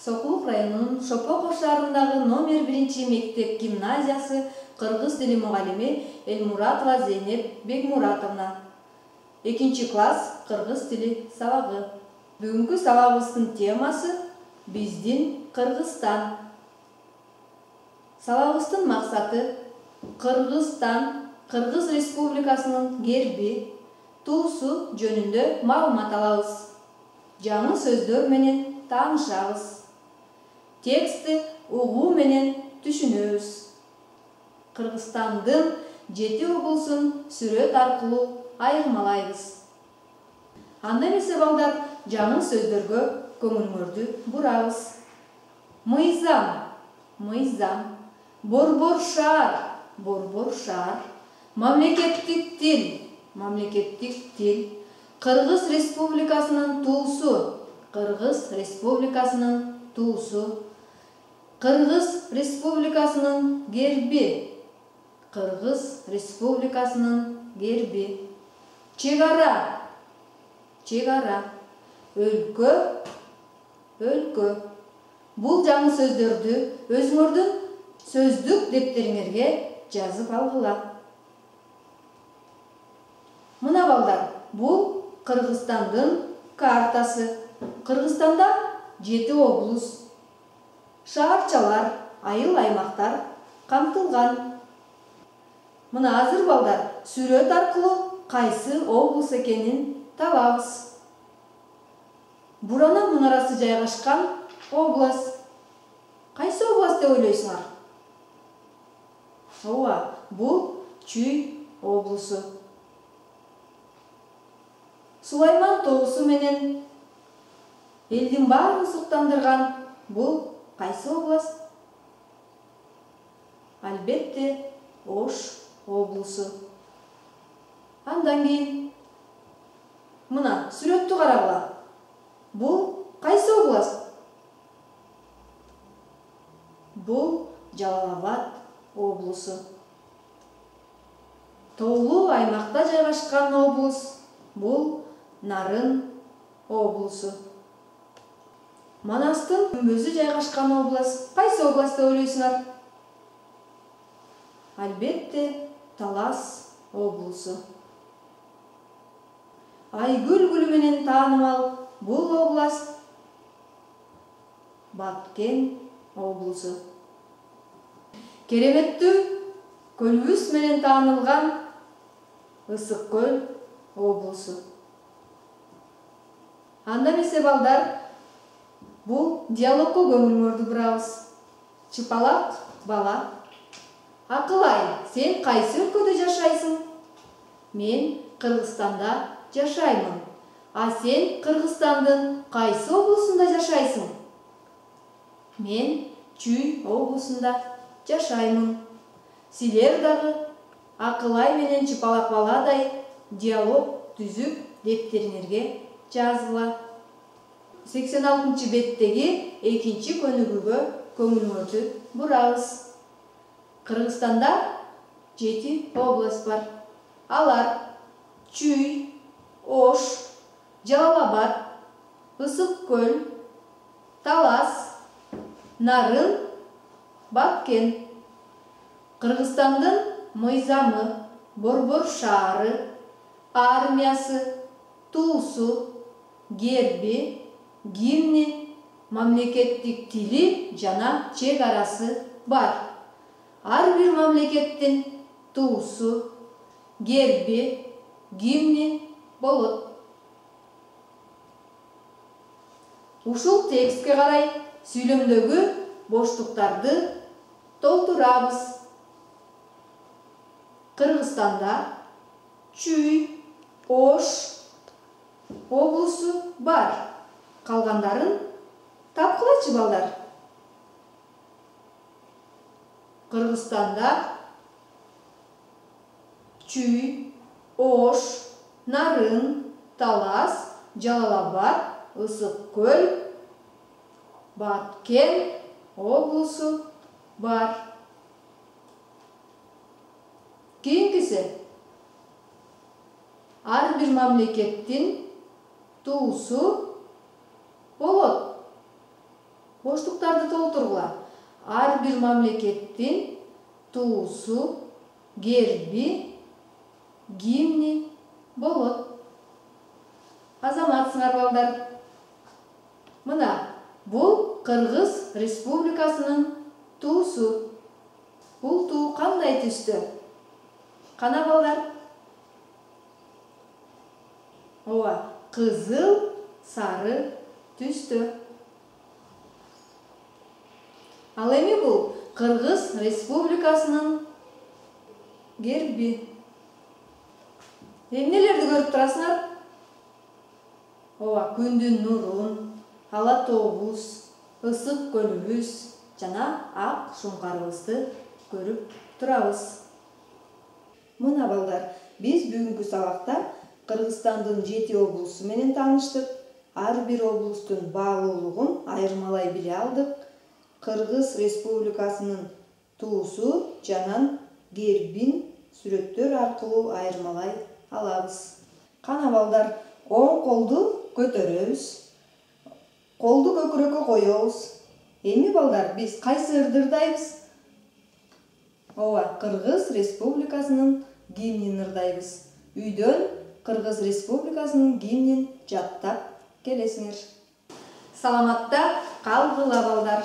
Сокулук районунун Шопоков шаарындагы номер 1 мектеп гимназиясы кыргыз тили мугалими Элмуратова Зейнеп Бекмуратовна. 2 класс кыргыз тили сабагы. Бүгүнкү сабагыбыздын темасы биздин Кыргызстан. Сабагыбыздын максаты Кыргызстан, Кыргыз Республикасынын герби, туусу жөнүндө маалымат алабыз. Жаңы сөздөр менен таанышабыз. Текстти угуу менен түшүнөбүз. Кыргызстандын 7 облусун сүрөт аркылуу айырмалайбыз. Анда эмесе балдар, жаңы сөздөргө көңүлүңөрдү бурабыз. Мыйзам, мыйзам. Борбор шаар, борбор шаар. Мамлекеттик тил, мамлекеттик тил. Кыргыз Республикасынын туусу, Кыргыз Республикасынын туусу. Кыргыз Республикасынын герби, Кыргыз Республикасынын герби. Чегара, чегара. Өлкө, өлкө. Бул жаңы сөздөрдү өзүңөрдүн сөздүк дептериңерге жазып алгыла. Мына балдар, бул Кыргызстандын картасы. Кыргызстанда 7 облус, шаарчалар, айыл аймактар камтылган. Мына азыр балдар, сүрөт аркылуу кайсы облус экенин табабыз. Бурана мунарасы жайгашкан область. Кайсы область деп ойлойсуңар? Ооба, бул Чүй облусу. Сулайман тоосу менен элдин баарын суктандырган бул кайсы область? Албетте, Ош облусу. Андан кийин мына сүрөттү карагыла. Бул кайсы область? Бул Жалал-Абад облусу. Тоолуу аймакта жайгашкан облус бул Нарын облусу. Манастын күмбөзү жайгашкан область кайсы область деп ойлойсуңар? Албетте, Талас облусу. Айгүл гүлү менен таанымал бул область Баткен облусу. Кереметтүү көлүбүз менен таанылган Ысык көл облусу. Анда эмесе балдар, бул диалогко көңүлүңөрдү бурабыз. Чыпалак бала. Акылай, сен кайсы өлкөдө жашайсың? Мен Кыргызстанда жашаймын. А сен Кыргызстандын кайсы облусунда жашайсың? Мен Чүй облусунда жашаймын. Силер дагы Акылай менен Чыпалак баладай диалог түзүп дептериңерге жазгыла. 86 беттеги 2 көнүгүүгө көңүлүңөрдү бурабыз. Кыргызстанда 7 область бар. Алар Чүй, Ош, Жалал-Абад, Ысык көл, Талас, Нарын, Баткен. Кыргызстандын мыйзамы, борбор шаары, армиясы, туусу, герби, гимни, мамлекеттик тили жана чегарасы бар. Ар бир мамлекеттин туусу, герби, гимни болот. Ушул текстке карай сүйлөмдөгү боштуктарды толтурабыз. Кыргызстанда Чүй, Ош облусу бар. Калгандарын тапкылачы балдар. Кыргызстанда Чүй, Ош, Нарын, Талас, Жалал-Абад, Ысык көл, Баткен облусу бар. Кийинкиси ар бир мамлекеттин туусу болот. Боштуктарды толтургула. Ар бир мамлекеттин туусу, герби, гимни болот. Азаматсыңар балдар. Мына, бул Кыргыз Республикасынын туусу. Бул туу кандай түстө? Кана балдар? Ооба, кызыл, сары түстө. Ал эми бул Кыргыз Республикасынын герби. Эмнелерди көрүп турасыңар? Ооба, күндүн нурун, ала тообуз, ысык көлүбүз жана ак шуңкарыбызды көрүп турабыз. Мына балдар, биз бүгүнкү сабакта Кыргызстандын 7 облусу менен тааныштык. Ар бир облустун баалуулугун айырмалай биле алдык. Кыргыз Республикасынын туусу жана гербин сүрөттөр аркылуу айырмалай алабыз. Кана балдар, оң колду көтөрөбүз. Колду көкүрөккө коебуз. Эми балдар, биз кайсы ырдырдайбыз? Ооба, Кыргыз Республикасынын гимнин ырдайбыз. Үйдөн Кыргыз Республикасынын гимнин жаттап келесиңер. Саламатта калгыла балдар.